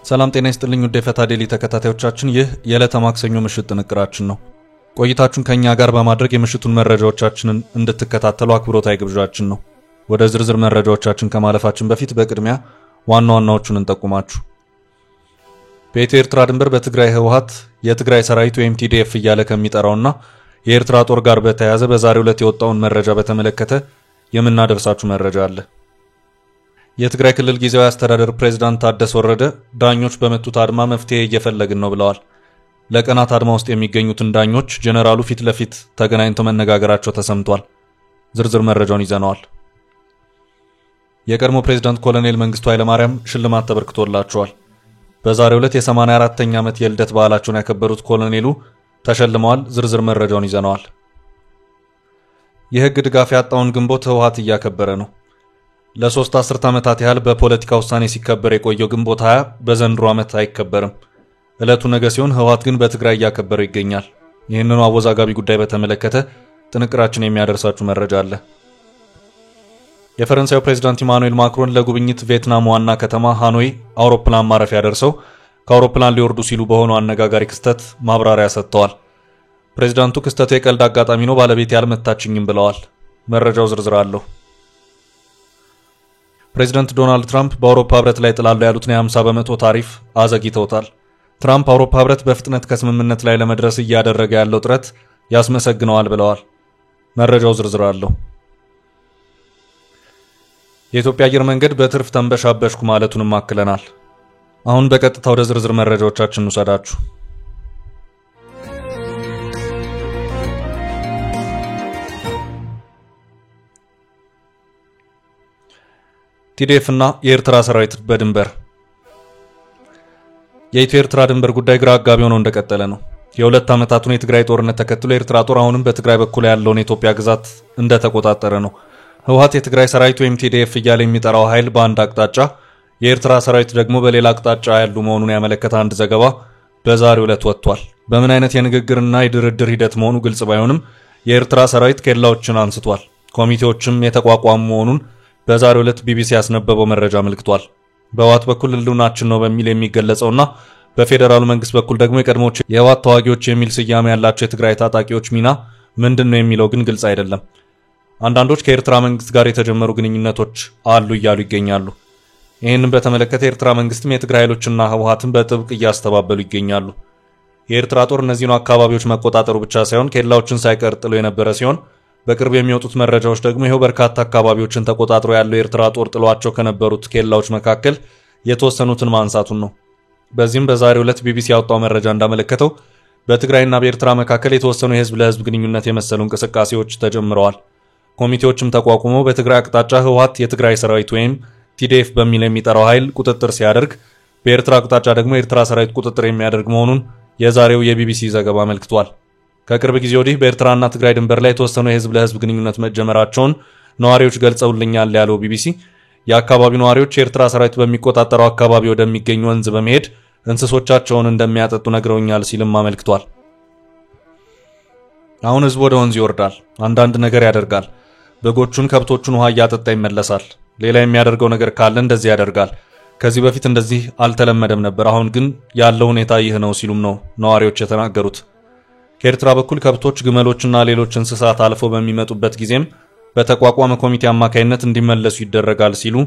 ሰላም ጤና ይስጥልኝ ውድ የፈታ ዴሊ ተከታታዮቻችን ይህ የዕለተ ማክሰኞ ምሽት ጥንቅራችን ነው። ቆይታችሁን ከኛ ጋር በማድረግ የምሽቱን መረጃዎቻችንን እንድትከታተሉ አክብሮታዊ ግብዣችን ነው። ወደ ዝርዝር መረጃዎቻችን ከማለፋችን በፊት በቅድሚያ ዋና ዋናዎቹን እንጠቁማችሁ። በኢትዮ ኤርትራ ድንበር በትግራይ ህወሓት የትግራይ ሰራዊት ወይም ቲዲኤፍ እያለ ከሚጠራውና የኤርትራ ጦር ጋር በተያያዘ በዛሬው ዕለት የወጣውን መረጃ በተመለከተ የምናደርሳችሁ መረጃ አለ። የትግራይ ክልል ጊዜያዊ አስተዳደር ፕሬዝዳንት ታደሰ ወረደ ዳኞች በመቱት አድማ መፍትሄ እየፈለግን ነው ብለዋል። ለቀናት አድማ ውስጥ የሚገኙትን ዳኞች ጀነራሉ ፊት ለፊት ተገናኝተው መነጋገራቸው ተሰምቷል። ዝርዝር መረጃውን ይዘናል። የቀድሞ ፕሬዝዳንት ኮሎኔል መንግስቱ ኃይለማርያም ሽልማት ተበርክቶላቸዋል። በዛሬው ዕለት የ84ኛ ዓመት የልደት በዓላቸውን ያከበሩት ኮሎኔሉ ተሸልመዋል። ዝርዝር መረጃውን ይዘናል። የህግ ድጋፍ ያጣውን ግንቦት ህወሓት እያከበረ ነው። ለሶስት አስርት ዓመታት ያህል በፖለቲካ ውሳኔ ሲከበር የቆየው ግንቦት 20 በዘንድሮ ዓመት አይከበርም። ዕለቱ ነገ ሲሆን ህወሓት ግን በትግራይ እያከበረ ይገኛል። ይህንኑ አወዛጋቢ ጉዳይ በተመለከተ ጥንቅራችን የሚያደርሳችሁ መረጃ አለ። የፈረንሳዩ ፕሬዝዳንት ኢማኑኤል ማክሮን ለጉብኝት ቪየትናም ዋና ከተማ ሃኖይ አውሮፕላን ማረፊያ ደርሰው ከአውሮፕላን ሊወርዱ ሲሉ በሆነ አነጋጋሪ ክስተት ማብራሪያ ሰጥተዋል። ፕሬዝዳንቱ ክስተቱ የቀልድ አጋጣሚ ነው፣ ባለቤት ያልመታችኝም ብለዋል። መረጃው ዝርዝር አለው። ፕሬዝዳንት ዶናልድ ትራምፕ በአውሮፓ ህብረት ላይ ጥላሉ ያሉትን የ50 በመቶ ታሪፍ አዘግይተውታል። ትራምፕ አውሮፓ ህብረት በፍጥነት ከስምምነት ላይ ለመድረስ እያደረገ ያለው ጥረት ያስመሰግነዋል ብለዋል። መረጃው ዝርዝር አለው። የኢትዮጵያ አየር መንገድ በትርፍ ተንበሻበሽኩ ማለቱንም አክለናል። አሁን በቀጥታ ወደ ዝርዝር መረጃዎቻችን እንውሰዳችሁ። ቲዲኤፍ እና የኤርትራ ሰራዊት በድንበር የኢትዮ ኤርትራ ድንበር ጉዳይ ግራ አጋቢ ሆኖ እንደቀጠለ ነው። የሁለት ዓመታቱን የትግራይ ጦርነት ተከትሎ የኤርትራ ጦር አሁንም በትግራይ በኩል ያለውን የኢትዮጵያ ግዛት እንደተቆጣጠረ ነው። ህወሓት የትግራይ ሰራዊት ወይም ቲዲኤፍ እያለ የሚጠራው ኃይል በአንድ አቅጣጫ፣ የኤርትራ ሰራዊት ደግሞ በሌላ አቅጣጫ ያሉ መሆኑን ያመለከተ አንድ ዘገባ በዛሬው ዕለት ወጥቷል። በምን አይነት የንግግርና የድርድር ሂደት መሆኑ ግልጽ ባይሆንም የኤርትራ ሰራዊት ኬላዎችን አንስቷል። ኮሚቴዎችም የተቋቋሙ መሆኑን በዛሬው ዕለት ቢቢሲ ያስነበበው መረጃ አመልክቷል። በህወሓት በኩል ህልውናችን ነው በሚል የሚገለጸውና በፌዴራሉ መንግስት በኩል ደግሞ የቀድሞዎች የህወሓት ተዋጊዎች የሚል ስያሜ ያላቸው የትግራይ ታጣቂዎች ሚና ምንድነው የሚለው ግን ግልጽ አይደለም። አንዳንዶች ከኤርትራ መንግስት ጋር የተጀመሩ ግንኙነቶች አሉ እያሉ ይገኛሉ። ይህንን በተመለከተ የኤርትራ መንግስትም የትግራይ ኃይሎችና ህወሓትን በጥብቅ እያስተባበሉ ይገኛሉ። የኤርትራ ጦር እነዚህን አካባቢዎች መቆጣጠሩ ብቻ ሳይሆን ኬላዎችን ሳይቀር ጥሎ የነበረ ሲሆን በቅርብ የሚወጡት መረጃዎች ደግሞ ይሄው በርካታ አካባቢዎችን ተቆጣጥሮ ያለው የኤርትራ ጦር ጥሏቸው ከነበሩት ኬላዎች መካከል የተወሰኑትን ማንሳቱን ነው። በዚህም በዛሬው ዕለት ቢቢሲ ያወጣው መረጃ እንዳመለከተው በትግራይና በኤርትራ መካከል የተወሰኑ የህዝብ ለህዝብ ግንኙነት የመሰሉ እንቅስቃሴዎች ተጀምረዋል። ኮሚቴዎችም ተቋቁመው በትግራይ አቅጣጫ ህወሓት የትግራይ ሰራዊት ወይም ቲዲኤፍ በሚል የሚጠራው ኃይል ቁጥጥር ሲያደርግ፣ በኤርትራ አቅጣጫ ደግሞ የኤርትራ ሰራዊት ቁጥጥር የሚያደርግ መሆኑን የዛሬው የቢቢሲ ዘገባ አመልክቷል። ከቅርብ ጊዜ ወዲህ በኤርትራና ትግራይ ድንበር ላይ የተወሰኑ የህዝብ ለህዝብ ግንኙነት መጀመራቸውን ነዋሪዎች ገልጸውልኛል ያለው ቢቢሲ የአካባቢው ነዋሪዎች የኤርትራ ሰራዊት በሚቆጣጠረው አካባቢ ወደሚገኝ ወንዝ በመሄድ እንስሶቻቸውን እንደሚያጠጡ ነግረውኛል ሲልም አመልክቷል። አሁን ህዝቡ ወደ ወንዝ ይወርዳል፣ አንዳንድ ነገር ያደርጋል፣ በጎቹን ከብቶቹን ውሃ እያጠጣ ይመለሳል፣ ሌላ የሚያደርገው ነገር ካለ እንደዚህ ያደርጋል። ከዚህ በፊት እንደዚህ አልተለመደም ነበር፣ አሁን ግን ያለው ሁኔታ ይህ ነው ሲሉም ነው ነዋሪዎች የተናገሩት። ከኤርትራ በኩል ከብቶች፣ ግመሎችና ሌሎች እንስሳት አልፈው በሚመጡበት ጊዜም በተቋቋመ ኮሚቴ አማካይነት እንዲመለሱ ይደረጋል ሲሉ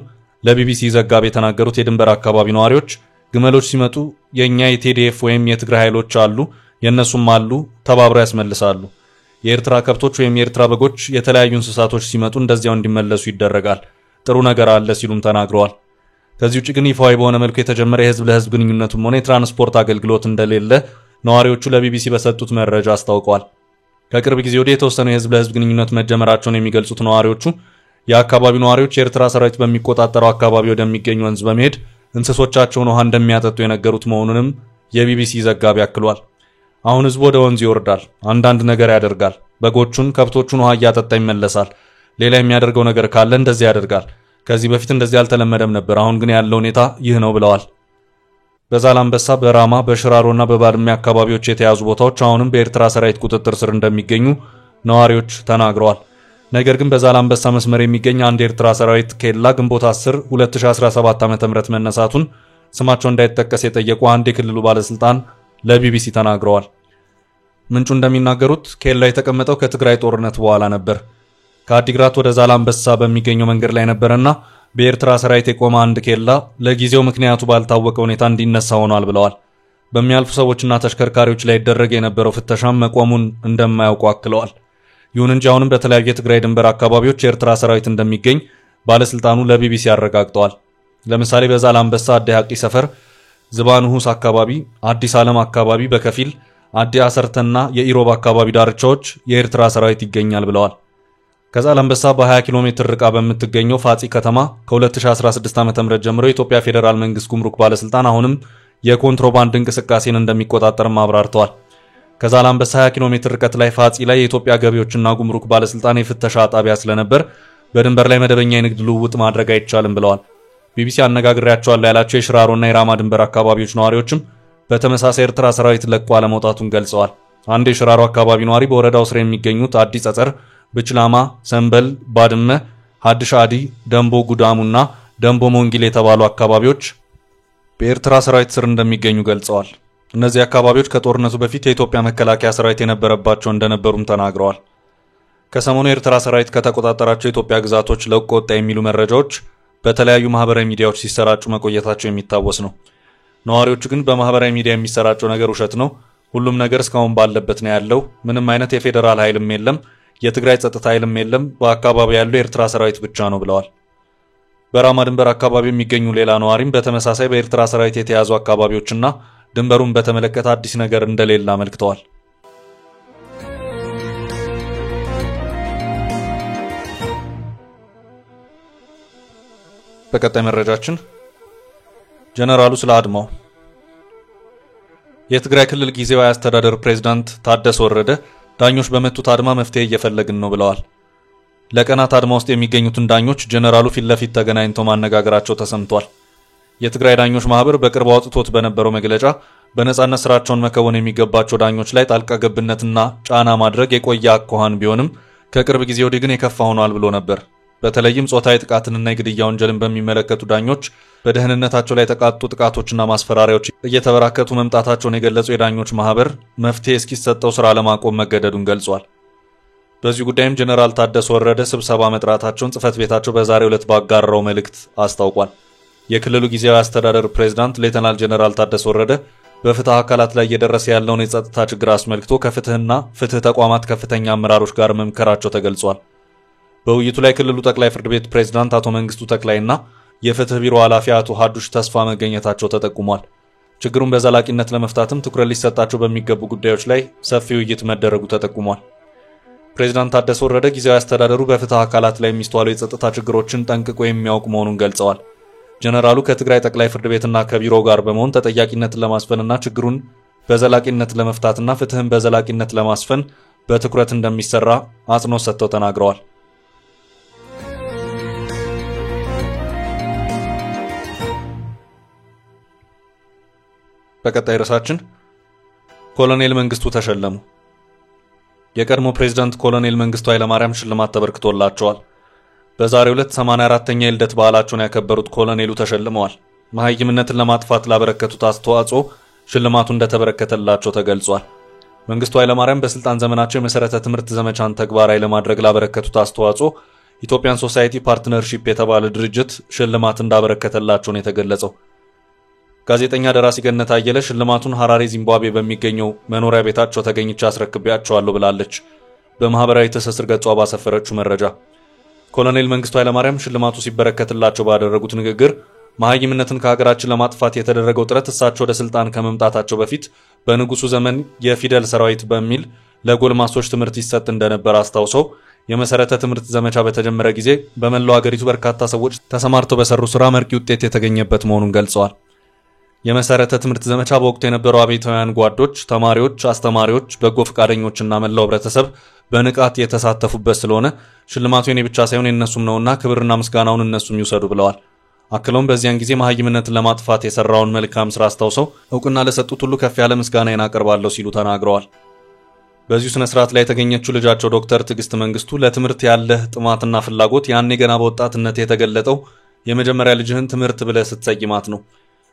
ለቢቢሲ ዘጋቢ የተናገሩት የድንበር አካባቢ ነዋሪዎች ግመሎች ሲመጡ የኛ የቲዲኤፍ ወይም የትግራይ ኃይሎች አሉ፣ የነሱም አሉ፣ ተባብረው ያስመልሳሉ። የኤርትራ ከብቶች ወይም የኤርትራ በጎች፣ የተለያዩ እንስሳቶች ሲመጡ እንደዚያው እንዲመለሱ ይደረጋል። ጥሩ ነገር አለ ሲሉም ተናግረዋል። ከዚህ ውጭ ግን ይፋዊ በሆነ መልኩ የተጀመረ የህዝብ ለህዝብ ግንኙነቱም ሆነ የትራንስፖርት አገልግሎት እንደሌለ ነዋሪዎቹ ለቢቢሲ በሰጡት መረጃ አስታውቀዋል። ከቅርብ ጊዜ ወዲህ የተወሰኑ የህዝብ ለህዝብ ግንኙነት መጀመራቸውን የሚገልጹት ነዋሪዎቹ የአካባቢው ነዋሪዎች የኤርትራ ሰራዊት በሚቆጣጠረው አካባቢ ወደሚገኝ ወንዝ በመሄድ እንስሶቻቸውን ውሃ እንደሚያጠጡ የነገሩት መሆኑንም የቢቢሲ ዘጋቢ አክሏል። አሁን ህዝቡ ወደ ወንዝ ይወርዳል፣ አንዳንድ ነገር ያደርጋል፣ በጎቹን ከብቶቹን ውሃ እያጠጣ ይመለሳል፣ ሌላ የሚያደርገው ነገር ካለ እንደዚህ ያደርጋል። ከዚህ በፊት እንደዚህ አልተለመደም ነበር፣ አሁን ግን ያለው ሁኔታ ይህ ነው ብለዋል። በዛላምበሳ፣ በራማ፣ በሽራሮና በባድመ አካባቢዎች የተያዙ ቦታዎች አሁንም በኤርትራ ሰራዊት ቁጥጥር ስር እንደሚገኙ ነዋሪዎች ተናግረዋል። ነገር ግን በዛላምበሳ መስመር የሚገኝ አንድ የኤርትራ ሰራዊት ኬላ ግንቦት 10 2017 ዓ.ም መነሳቱን ስማቸው እንዳይጠቀስ የጠየቁ አንድ የክልሉ ባለስልጣን ለቢቢሲ ተናግረዋል። ምንጩ እንደሚናገሩት ኬላ የተቀመጠው ከትግራይ ጦርነት በኋላ ነበር። ከአዲግራት ወደ ዛላምበሳ በሚገኘው መንገድ ላይ ነበርና በኤርትራ ሰራዊት የቆመ አንድ ኬላ ለጊዜው ምክንያቱ ባልታወቀ ሁኔታ እንዲነሳ ሆኗል ብለዋል። በሚያልፉ ሰዎችና ተሽከርካሪዎች ላይ ይደረግ የነበረው ፍተሻም መቆሙን እንደማያውቁ አክለዋል። ይሁን እንጂ አሁንም በተለያዩ የትግራይ ድንበር አካባቢዎች የኤርትራ ሰራዊት እንደሚገኝ ባለስልጣኑ ለቢቢሲ አረጋግጠዋል። ለምሳሌ በዛላምበሳ አዲ ሐቂ ሰፈር፣ ዝባንሁስ አካባቢ፣ አዲስ ዓለም አካባቢ በከፊል አዲ አሰርተና የኢሮብ አካባቢ ዳርቻዎች የኤርትራ ሰራዊት ይገኛል ብለዋል። ከዛላምበሳ በ20 ኪሎ ሜትር ርቃ በምትገኘው ፋጺ ከተማ ከ2016 ዓ.ም ጀምሮ የኢትዮጵያ ፌዴራል መንግስት ጉምሩክ ባለስልጣን አሁንም የኮንትሮባንድ እንቅስቃሴን እንደሚቆጣጠርም አብራርተዋል። ከዛላምበሳ 20 ኪሎ ሜትር ርቀት ላይ ፋጺ ላይ የኢትዮጵያ ገቢዎችና ጉምሩክ ባለስልጣን የፍተሻ ጣቢያ ስለነበር በድንበር ላይ መደበኛ የንግድ ልውውጥ ማድረግ አይቻልም ብለዋል። ቢቢሲ አነጋግሬያቸዋለሁ ያላቸው የሽራሮና የራማ ድንበር አካባቢዎች ነዋሪዎችም በተመሳሳይ ኤርትራ ሰራዊት ለቆ አለመውጣቱን ገልጸዋል። አንድ የሽራሮ አካባቢ ነዋሪ በወረዳው ስር የሚገኙት አዲስ ጸጸር፣ ብችላማ፣ ሰንበል፣ ባድመ፣ ሐድሽ አዲ፣ ደንቦ ጉዳሙና ደንቦ ሞንጊል የተባሉ አካባቢዎች በኤርትራ ሰራዊት ስር እንደሚገኙ ገልጸዋል። እነዚህ አካባቢዎች ከጦርነቱ በፊት የኢትዮጵያ መከላከያ ሰራዊት የነበረባቸው እንደነበሩም ተናግረዋል። ከሰሞኑ የኤርትራ ሰራዊት ከተቆጣጠራቸው የኢትዮጵያ ግዛቶች ለቆ ወጣ የሚሉ መረጃዎች በተለያዩ ማህበራዊ ሚዲያዎች ሲሰራጩ መቆየታቸው የሚታወስ ነው። ነዋሪዎቹ ግን በማህበራዊ ሚዲያ የሚሰራጨው ነገር ውሸት ነው፣ ሁሉም ነገር እስካሁን ባለበት ነው ያለው፣ ምንም አይነት የፌዴራል ኃይልም የለም፣ የትግራይ ጸጥታ ኃይልም የለም፣ በአካባቢው ያለው የኤርትራ ሰራዊት ብቻ ነው ብለዋል። በራማ ድንበር አካባቢ የሚገኙ ሌላ ነዋሪም በተመሳሳይ በኤርትራ ሰራዊት የተያዙ አካባቢዎችና ድንበሩን በተመለከተ አዲስ ነገር እንደሌለ አመልክተዋል። በቀጣይ መረጃችን ጀነራሉ ስለ አድማው። የትግራይ ክልል ጊዜያዊ አስተዳደር ፕሬዝዳንት ታደሰ ወረደ ዳኞች በመቱት አድማ መፍትሄ እየፈለግን ነው ብለዋል። ለቀናት አድማ ውስጥ የሚገኙትን ዳኞች ጀነራሉ ፊት ለፊት ተገናኝተው ማነጋገራቸው ተሰምቷል። የትግራይ ዳኞች ማህበር በቅርቡ አውጥቶት በነበረው መግለጫ በነጻነት ስራቸውን መከወን የሚገባቸው ዳኞች ላይ ጣልቃ ገብነትና ጫና ማድረግ የቆየ አኳኋን ቢሆንም ከቅርብ ጊዜ ወዲህ ግን የከፋ ሆኗል ብሎ ነበር። በተለይም ጾታዊ ጥቃትንና የግድያ ወንጀልን በሚመለከቱ ዳኞች በደህንነታቸው ላይ የተቃጡ ጥቃቶችና ማስፈራሪያዎች እየተበራከቱ መምጣታቸውን የገለጸው የዳኞች ማህበር መፍትሄ እስኪሰጠው ስራ ለማቆም መገደዱን ገልጿል። በዚህ ጉዳይም ጀነራል ታደሰ ወረደ ስብሰባ መጥራታቸውን ጽህፈት ቤታቸው በዛሬው ዕለት ባጋራው መልእክት አስታውቋል። የክልሉ ጊዜያዊ አስተዳደር ፕሬዝዳንት ሌተናል ጀነራል ታደሰ ወረደ በፍትህ አካላት ላይ እየደረሰ ያለውን የጸጥታ ችግር አስመልክቶ ከፍትህና ፍትህ ተቋማት ከፍተኛ አመራሮች ጋር መምከራቸው ተገልጿል። በውይይቱ ላይ ክልሉ ጠቅላይ ፍርድ ቤት ፕሬዝዳንት አቶ መንግስቱ ተክላይና የፍትህ ቢሮ ኃላፊ አቶ ሀዱሽ ተስፋ መገኘታቸው ተጠቁሟል። ችግሩን በዘላቂነት ለመፍታትም ትኩረት ሊሰጣቸው በሚገቡ ጉዳዮች ላይ ሰፊ ውይይት መደረጉ ተጠቁሟል። ፕሬዝዳንት ታደሰ ወረደ ጊዜያዊ አስተዳደሩ በፍትህ አካላት ላይ የሚስተዋሉ የጸጥታ ችግሮችን ጠንቅቆ የሚያውቅ መሆኑን ገልጸዋል። ጀነራሉ ከትግራይ ጠቅላይ ፍርድ ቤትና ከቢሮው ጋር በመሆን ተጠያቂነትን ለማስፈንና ችግሩን በዘላቂነት ለመፍታትና ፍትህን በዘላቂነት ለማስፈን በትኩረት እንደሚሰራ አጽንኦት ሰጥተው ተናግረዋል። በቀጣይ ርዕሳችን ኮሎኔል መንግስቱ ተሸለሙ። የቀድሞ ፕሬዝዳንት ኮሎኔል መንግስቱ ኃይለማርያም ሽልማት ተበርክቶላቸዋል። በዛሬው ዕለት 84ኛ የልደት በዓላቸውን ያከበሩት ኮሎኔሉ ተሸልመዋል። መሃይምነትን ለማጥፋት ላበረከቱት አስተዋጽኦ ሽልማቱ እንደተበረከተላቸው ተገልጿል። መንግስቱ ኃይለማርያም በስልጣን ዘመናቸው የመሰረተ ትምህርት ዘመቻን ተግባራዊ ለማድረግ ላበረከቱት አስተዋጽኦ ኢትዮጵያን ሶሳይቲ ፓርትነርሺፕ የተባለ ድርጅት ሽልማት እንዳበረከተላቸው ነው የተገለጸው። ጋዜጠኛ ደራሲ ገነት አየለ ሽልማቱን ሐራሬ ዚምባብዌ በሚገኘው መኖሪያ ቤታቸው ተገኝቼ አስረክቤያቸዋለሁ ብላለች። በማህበራዊ ትስስር ገጿ ባሰፈረችው መረጃ ኮሎኔል መንግስቱ ኃይለማርያም ሽልማቱ ሲበረከትላቸው ባደረጉት ንግግር መሃይምነትን ከሀገራችን ለማጥፋት የተደረገው ጥረት እሳቸው ወደ ስልጣን ከመምጣታቸው በፊት በንጉሱ ዘመን የፊደል ሰራዊት በሚል ለጎልማሶች ትምህርት ይሰጥ እንደነበር አስታውሰው የመሰረተ ትምህርት ዘመቻ በተጀመረ ጊዜ በመላው ሀገሪቱ በርካታ ሰዎች ተሰማርተው በሰሩ ስራ መርቂ ውጤት የተገኘበት መሆኑን ገልጸዋል። የመሰረተ ትምህርት ዘመቻ በወቅቱ የነበሩ አብዮታውያን ጓዶች፣ ተማሪዎች፣ አስተማሪዎች፣ በጎ ፈቃደኞችና መላው ህብረተሰብ በንቃት የተሳተፉበት ስለሆነ ሽልማቱ የኔ ብቻ ሳይሆን የነሱም ነውና ክብርና ምስጋናውን እነሱም ይውሰዱ ብለዋል። አክለውም በዚያን ጊዜ መሐይምነትን ለማጥፋት የሰራውን መልካም ስራ አስታውሰው እውቅና ለሰጡት ሁሉ ከፍ ያለ ምስጋናን አቀርባለሁ ሲሉ ተናግረዋል። በዚሁ ስነ ስርዓት ላይ የተገኘችው ልጃቸው ዶክተር ትዕግስት መንግስቱ ለትምህርት ያለህ ጥማትና ፍላጎት ያኔ ገና በወጣትነት የተገለጠው የመጀመሪያ ልጅህን ትምህርት ብለህ ስትሰይማት ነው።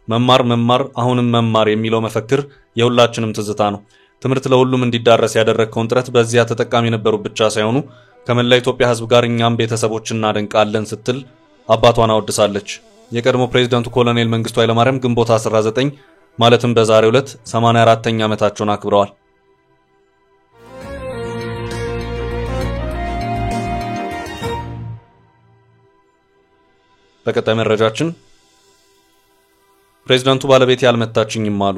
መማር መማር አሁንም መማር የሚለው መፈክር የሁላችንም ትዝታ ነው። ትምህርት ለሁሉም እንዲዳረስ ያደረግከውን ጥረት በዚያ ተጠቃሚ የነበሩ ብቻ ሳይሆኑ ከመላ ኢትዮጵያ ህዝብ ጋር እኛም ቤተሰቦች እናደንቃለን ስትል አባቷን አወድሳለች። የቀድሞ ፕሬዝዳንቱ ኮሎኔል መንግስቱ ኃይለማርያም ግንቦት 19 ማለትም በዛሬው ዕለት 84ኛ ዓመታቸውን አክብረዋል። በቀጣይ መረጃችን ፕሬዝዳንቱ ባለቤት ያልመታችኝም አሉ።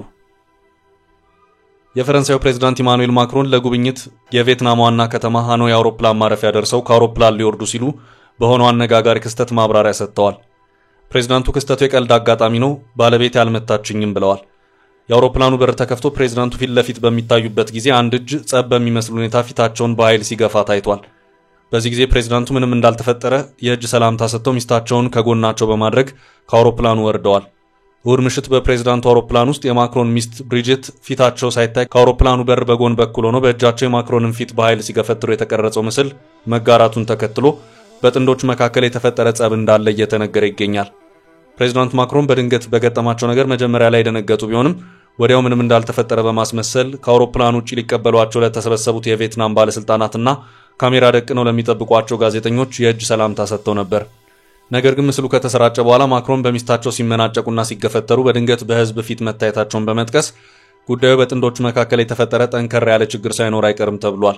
የፈረንሳዩ ፕሬዝዳንት ኢማኑኤል ማክሮን ለጉብኝት የቪየትናም ዋና ከተማ ሃኖይ አውሮፕላን ማረፊያ ደርሰው ከአውሮፕላን ሊወርዱ ሲሉ በሆነው አነጋጋሪ ክስተት ማብራሪያ ሰጥተዋል። ፕሬዝዳንቱ ክስተቱ የቀልድ አጋጣሚ ነው፣ ባለቤት ያልመታችኝም ብለዋል። የአውሮፕላኑ በር ተከፍቶ ፕሬዝዳንቱ ፊት ለፊት በሚታዩበት ጊዜ አንድ እጅ ጸብ በሚመስል ሁኔታ ፊታቸውን በኃይል ሲገፋ ታይቷል። በዚህ ጊዜ ፕሬዝዳንቱ ምንም እንዳልተፈጠረ የእጅ ሰላምታ ሰጥተው ሚስታቸውን ከጎናቸው በማድረግ ከአውሮፕላኑ ወርደዋል። እሁድ ምሽት በፕሬዝዳንቱ አውሮፕላን ውስጥ የማክሮን ሚስት ብሪጅት ፊታቸው ሳይታይ ከአውሮፕላኑ በር በጎን በኩል ሆኖ በእጃቸው የማክሮንን ፊት በኃይል ሲገፈትሩ የተቀረጸው ምስል መጋራቱን ተከትሎ በጥንዶች መካከል የተፈጠረ ጸብ እንዳለ እየተነገረ ይገኛል። ፕሬዝዳንት ማክሮን በድንገት በገጠማቸው ነገር መጀመሪያ ላይ ደነገጡ ቢሆንም ወዲያው ምንም እንዳልተፈጠረ በማስመሰል ከአውሮፕላኑ ውጪ ሊቀበሏቸው ለተሰበሰቡት የቪየትናም ባለስልጣናትና ካሜራ ደቅነው ለሚጠብቋቸው ጋዜጠኞች የእጅ ሰላምታ ሰጥተው ነበር። ነገር ግን ምስሉ ከተሰራጨ በኋላ ማክሮን በሚስታቸው ሲመናጨቁና ሲገፈተሩ በድንገት በህዝብ ፊት መታየታቸውን በመጥቀስ ጉዳዩ በጥንዶቹ መካከል የተፈጠረ ጠንከር ያለ ችግር ሳይኖር አይቀርም ተብሏል።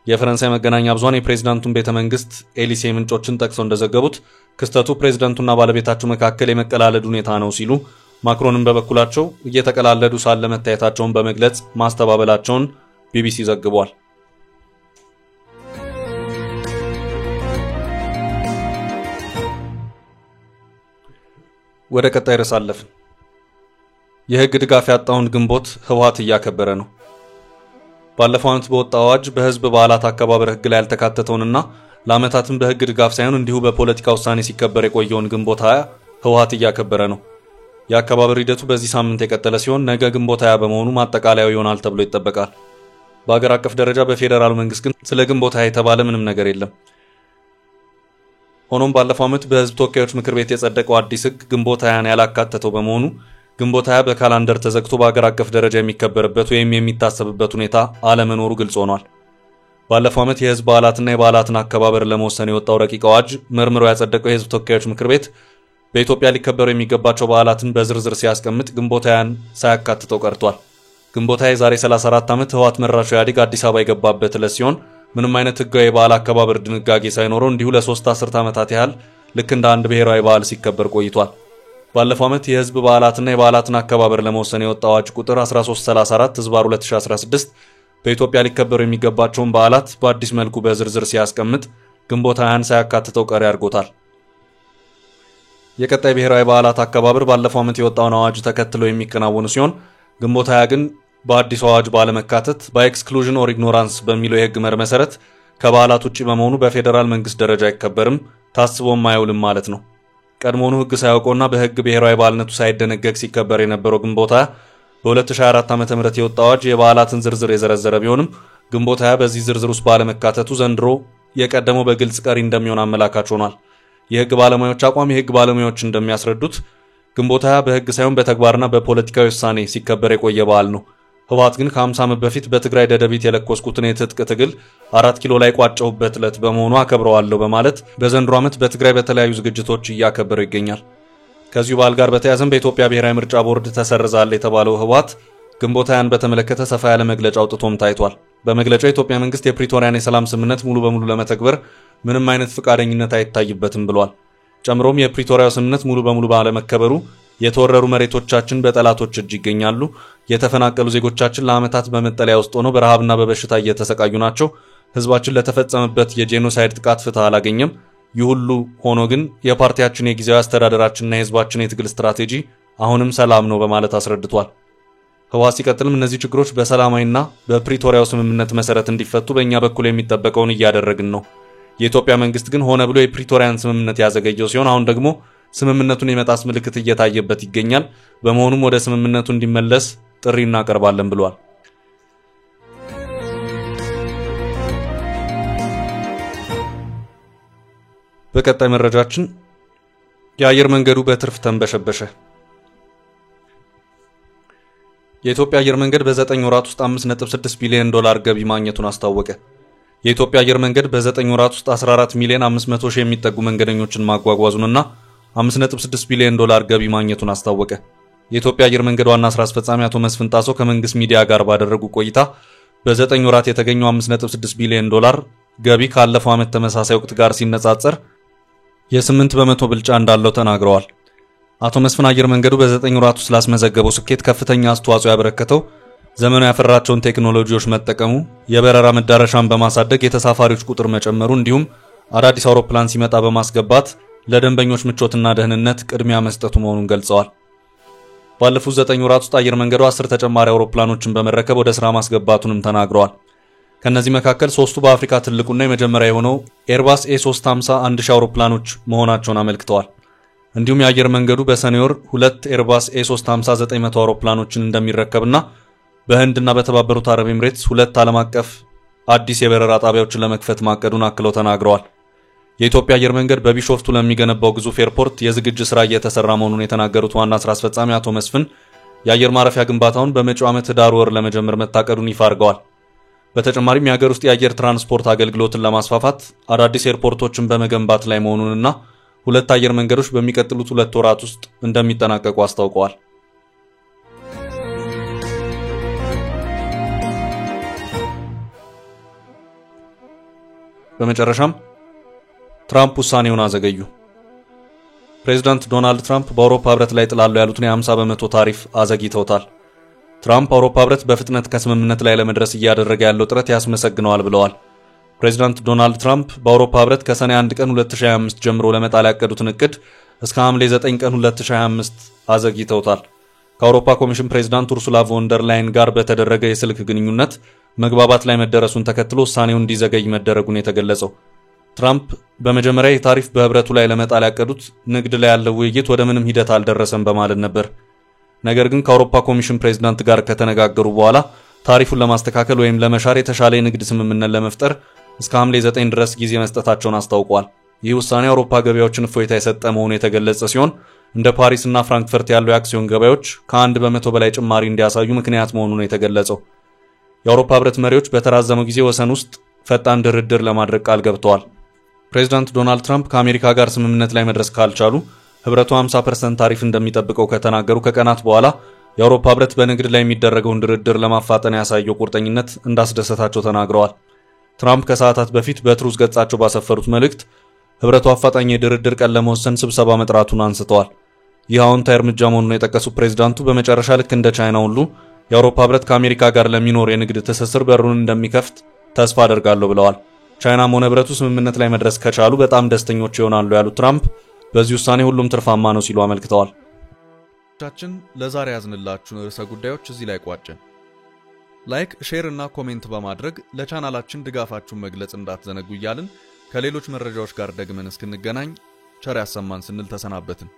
የፈረንሳይ መገናኛ ብዙሃን የፕሬዝዳንቱን ቤተ መንግስት ኤሊሴ ምንጮችን ጠቅሰው እንደዘገቡት ክስተቱ ፕሬዝዳንቱና ባለቤታቸው መካከል የመቀላለድ ሁኔታ ነው ሲሉ ማክሮንም በበኩላቸው እየተቀላለዱ ሳለ መታየታቸውን በመግለጽ ማስተባበላቸውን ቢቢሲ ዘግቧል። ወደ ቀጣይ ርዕስ አለፍን። የህግ ድጋፍ ያጣውን ግንቦት ህወሓት እያከበረ ነው። ባለፈው ዓመት በወጣው አዋጅ በህዝብ በዓላት አከባበር ህግ ላይ ያልተካተተውንና ለዓመታትም በህግ ድጋፍ ሳይሆን እንዲሁ በፖለቲካ ውሳኔ ሲከበር የቆየውን ግንቦት 20 ህወሓት እያከበረ ነው። የአከባበር ሂደቱ በዚህ ሳምንት የቀጠለ ሲሆን ነገ ግንቦት 20 በመሆኑ ማጠቃለያው ይሆናል ተብሎ ይጠበቃል። በአገር አቀፍ ደረጃ በፌደራል መንግስት ግን ስለ ግንቦት 20 የተባለ ምንም ነገር የለም። ሆኖም ባለፈው ዓመት በህዝብ ተወካዮች ምክር ቤት የጸደቀው አዲስ ህግ ግንቦት 20ን ያላካተተው በመሆኑ ግንቦት 20 በካላንደር ተዘግቶ በአገር አቀፍ ደረጃ የሚከበርበት ወይም የሚታሰብበት ሁኔታ አለመኖሩ ግልጽ ሆኗል። ባለፈው ዓመት የህዝብ በዓላትና የበዓላትን አከባበር ለመወሰን የወጣው ረቂቅ አዋጅ መርምሮ ያጸደቀው የህዝብ ተወካዮች ምክር ቤት በኢትዮጵያ ሊከበሩ የሚገባቸው በዓላትን በዝርዝር ሲያስቀምጥ ግንቦት 20ን ሳያካትተው ቀርቷል። ግንቦት 20 ዛሬ 34 ዓመት ህወሓት መራሹ ኢህአዴግ አዲስ አበባ የገባበት ዕለት ሲሆን ምንም አይነት ህጋዊ የበዓል አከባበር ድንጋጌ ሳይኖረው እንዲሁ ለ3 አስርት ዓመታት ያህል ልክ እንደ አንድ ብሔራዊ በዓል ሲከበር ቆይቷል። ባለፈው ዓመት የህዝብ በዓላትና የበዓላትን አከባበር ለመወሰን የወጣው አዋጅ ቁጥር 1334/2016 በኢትዮጵያ ሊከበሩ የሚገባቸውን በዓላት በአዲስ መልኩ በዝርዝር ሲያስቀምጥ ግንቦት 20ን ሳያካትተው ቀሪ አድርጎታል። የቀጣይ ብሔራዊ በዓላት አከባበር ባለፈው ዓመት የወጣውን አዋጅ ተከትሎ የሚከናወኑ ሲሆን ግንቦት 20 ግን በአዲስ አዋጅ ባለመካተት በኤክስክሉዥን ኦር ኢግኖራንስ በሚለው የህግ መር መሰረት ከበዓላት ውጪ በመሆኑ በፌደራል መንግስት ደረጃ አይከበርም፣ ታስቦም አይውልም ማለት ነው። ቀድሞውኑ ህግ ሳያውቀውና በህግ ብሔራዊ በዓልነቱ ሳይደነገግ ሲከበር የነበረው ግንቦት 20 በ2024 ዓ.ም የወጣው አዋጅ የበዓላትን ዝርዝር የዘረዘረ ቢሆንም ግንቦት 20 በዚህ ዝርዝር ውስጥ ባለመካተቱ ዘንድሮ የቀደመው በግልጽ ቀሪ እንደሚሆን አመላካች ሆኗል። የህግ ባለሙያዎች አቋም የህግ ባለሙያዎች እንደሚያስረዱት ግንቦት 20 በህግ ሳይሆን በተግባርና በፖለቲካዊ ውሳኔ ሲከበር የቆየ በዓል ነው። ህወሓት ግን ከ50 ዓመት በፊት በትግራይ ደደቢት የለኮስኩትን የትጥቅ ትግል 4 ኪሎ ላይ ቋጨውበት ዕለት በመሆኑ አከብረዋለሁ በማለት በዘንድሮ ዓመት በትግራይ በተለያዩ ዝግጅቶች እያከበረው ይገኛል። ከዚሁ በዓል ጋር በተያያዘም በኢትዮጵያ ብሔራዊ ምርጫ ቦርድ ተሰርዛል የተባለው ህወሓት ግንቦት 20ን በተመለከተ ሰፋ ያለ መግለጫ አውጥቶም ታይቷል። በመግለጫው የኢትዮጵያ መንግስት የፕሪቶሪያን የሰላም ስምምነት ሙሉ በሙሉ ለመተግበር ምንም አይነት ፍቃደኝነት አይታይበትም ብሏል። ጨምሮም የፕሪቶሪያው ስምምነት ሙሉ በሙሉ ባለመከበሩ የተወረሩ መሬቶቻችን በጠላቶች እጅ ይገኛሉ፣ የተፈናቀሉ ዜጎቻችን ለዓመታት በመጠለያ ውስጥ ሆነው በረሃብና በበሽታ እየተሰቃዩ ናቸው፣ ህዝባችን ለተፈጸመበት የጄኖሳይድ ጥቃት ፍትህ አላገኘም፣ ይህ ሁሉ ሆኖ ግን የፓርቲያችን የጊዜያዊ አስተዳደራችንና የህዝባችን የትግል ስትራቴጂ አሁንም ሰላም ነው በማለት አስረድቷል። ህወሓት ሲቀጥልም እነዚህ ችግሮች በሰላማዊና በፕሪቶሪያው ስምምነት መሰረት እንዲፈቱ በእኛ በኩል የሚጠበቀውን እያደረግን ነው። የኢትዮጵያ መንግስት ግን ሆነ ብሎ የፕሪቶሪያን ስምምነት ያዘገየው ሲሆን አሁን ደግሞ ስምምነቱን የመጣስ ምልክት እየታየበት ይገኛል። በመሆኑም ወደ ስምምነቱ እንዲመለስ ጥሪ እናቀርባለን ብሏል። በቀጣይ መረጃችን የአየር መንገዱ በትርፍ ተንበሸበሸ። የኢትዮጵያ አየር መንገድ በ9 ወራት ውስጥ $5.6 ቢሊዮን ገቢ ማግኘቱን አስታወቀ። የኢትዮጵያ አየር መንገድ በ9 ወራት ውስጥ 14 ሚሊዮን 500 ሺህ የሚጠጉ መንገደኞችን ማጓጓዙንና $5.6 ቢሊዮን ገቢ ማግኘቱን አስታወቀ። የኢትዮጵያ አየር መንገድ ዋና ስራ አስፈጻሚ አቶ መስፍን ጣሰው ከመንግስት ሚዲያ ጋር ባደረጉ ቆይታ በ9 ወራት የተገኘው $5.6 ቢሊዮን ገቢ ካለፈው ዓመት ተመሳሳይ ወቅት ጋር ሲነጻጸር የ8 በመቶ ብልጫ እንዳለው ተናግረዋል። አቶ መስፍን አየር መንገዱ በ9 ወራት ውስጥ ላስመዘገበው ስኬት ከፍተኛ አስተዋጽኦ ያበረከተው ዘመኑ ያፈራቸውን ቴክኖሎጂዎች መጠቀሙ፣ የበረራ መዳረሻን በማሳደግ የተሳፋሪዎች ቁጥር መጨመሩ እንዲሁም አዳዲስ አውሮፕላን ሲመጣ በማስገባት ለደንበኞች ምቾትና ደህንነት ቅድሚያ መስጠቱ መሆኑን ገልጸዋል። ባለፉት 9 ወራት ውስጥ አየር መንገዱ 10 ተጨማሪ አውሮፕላኖችን በመረከብ ወደ ስራ ማስገባቱንም ተናግረዋል። ከነዚህ መካከል 3ቱ በአፍሪካ ትልቁና የመጀመሪያ የሆነው ኤርባስ A350 1000 አውሮፕላኖች መሆናቸውን አመልክተዋል። እንዲሁም የአየር መንገዱ በሰኔ ወር 2 ኤርባስ A350 900 አውሮፕላኖችን እንደሚረከብና በህንድና በተባበሩት አረብ ኤምሬትስ 2 ዓለም አቀፍ አዲስ የበረራ ጣቢያዎችን ለመክፈት ማቀዱን አክለው ተናግረዋል። የኢትዮጵያ አየር መንገድ በቢሾፍቱ ለሚገነባው ግዙፍ ኤርፖርት የዝግጅት ስራ እየተሰራ መሆኑን የተናገሩት ዋና ስራ አስፈጻሚ አቶ መስፍን የአየር ማረፊያ ግንባታውን በመጪው ዓመት ህዳር ወር ለመጀመር መታቀዱን ይፋ አድርገዋል። በተጨማሪም የሀገር ውስጥ የአየር ትራንስፖርት አገልግሎትን ለማስፋፋት አዳዲስ ኤርፖርቶችን በመገንባት ላይ መሆኑንና 2 አየር መንገዶች በሚቀጥሉት 2 ወራት ውስጥ እንደሚጠናቀቁ አስታውቀዋል። በመጨረሻም ትራምፕ ውሳኔውን አዘገዩ። ፕሬዝዳንት ዶናልድ ትራምፕ በአውሮፓ ህብረት ላይ ጥላሉ ያሉትን የ50 በመቶ ታሪፍ አዘግይተውታል። ትራምፕ አውሮፓ ህብረት በፍጥነት ከስምምነት ላይ ለመድረስ እያደረገ ያለው ጥረት ያስመሰግነዋል ብለዋል። ፕሬዝዳንት ዶናልድ ትራምፕ በአውሮፓ ህብረት ከሰኔ 1 ቀን 2025 ጀምሮ ለመጣል ያቀዱትን እቅድ እስከ ሐምሌ 9 ቀን 2025 አዘግይተውታል። ከአውሮፓ ኮሚሽን ፕሬዝዳንት ኡርሱላ ቮን ደር ላይን ጋር በተደረገ የስልክ ግንኙነት መግባባት ላይ መደረሱን ተከትሎ ውሳኔው እንዲዘገይ መደረጉን የተገለጸው ትራምፕ በመጀመሪያ የታሪፍ በህብረቱ ላይ ለመጣል ያቀዱት ንግድ ላይ ያለው ውይይት ወደ ምንም ሂደት አልደረሰም በማለት ነበር። ነገር ግን ከአውሮፓ ኮሚሽን ፕሬዝዳንት ጋር ከተነጋገሩ በኋላ ታሪፉን ለማስተካከል ወይም ለመሻር የተሻለ የንግድ ስምምነት ለመፍጠር እስከ ሐምሌ 9 ድረስ ጊዜ መስጠታቸውን አስታውቀዋል። ይህ ውሳኔ አውሮፓ ገበያዎችን እፎይታ የሰጠ መሆኑ የተገለጸ ሲሆን እንደ ፓሪስ እና ፍራንክፈርት ያሉ የአክሲዮን ገበያዎች ከ1 በመቶ በላይ ጭማሪ እንዲያሳዩ ምክንያት መሆኑ ነው የተገለጸው። የአውሮፓ ህብረት መሪዎች በተራዘመው ጊዜ ወሰን ውስጥ ፈጣን ድርድር ለማድረግ ቃል ገብተዋል። ፕሬዝዳንት ዶናልድ ትራምፕ ከአሜሪካ ጋር ስምምነት ላይ መድረስ ካልቻሉ ህብረቱ 50% ታሪፍ እንደሚጠብቀው ከተናገሩ ከቀናት በኋላ የአውሮፓ ህብረት በንግድ ላይ የሚደረገውን ድርድር ለማፋጠን ያሳየው ቁርጠኝነት እንዳስደሰታቸው ተናግረዋል። ትራምፕ ከሰዓታት በፊት በትሩዝ ገጻቸው ባሰፈሩት መልእክት ህብረቱ አፋጣኝ የድርድር ቀን ለመወሰን ስብሰባ መጥራቱን አንስተዋል። ይህ አዎንታዊ እርምጃ መሆኑን የጠቀሱት ፕሬዝዳንቱ በመጨረሻ ልክ እንደ ቻይና ሁሉ የአውሮፓ ህብረት ከአሜሪካ ጋር ለሚኖር የንግድ ትስስር በሩን እንደሚከፍት ተስፋ አደርጋለሁ ብለዋል። ቻይናም ሆነ ህብረቱ ስምምነት ላይ መድረስ ከቻሉ በጣም ደስተኞች ይሆናሉ ያሉት ትራምፕ በዚህ ውሳኔ ሁሉም ትርፋማ ነው ሲሉ አመልክተዋል። ለዛሬ ያዝንላችሁን ርዕሰ ጉዳዮች እዚህ ላይ ቋጨን። ላይክ፣ ሼር እና ኮሜንት በማድረግ ለቻናላችን ድጋፋችሁን መግለጽ እንዳትዘነጉ እያልን ከሌሎች መረጃዎች ጋር ደግመን እስክንገናኝ ቸር ያሰማን ስንል ተሰናበትን።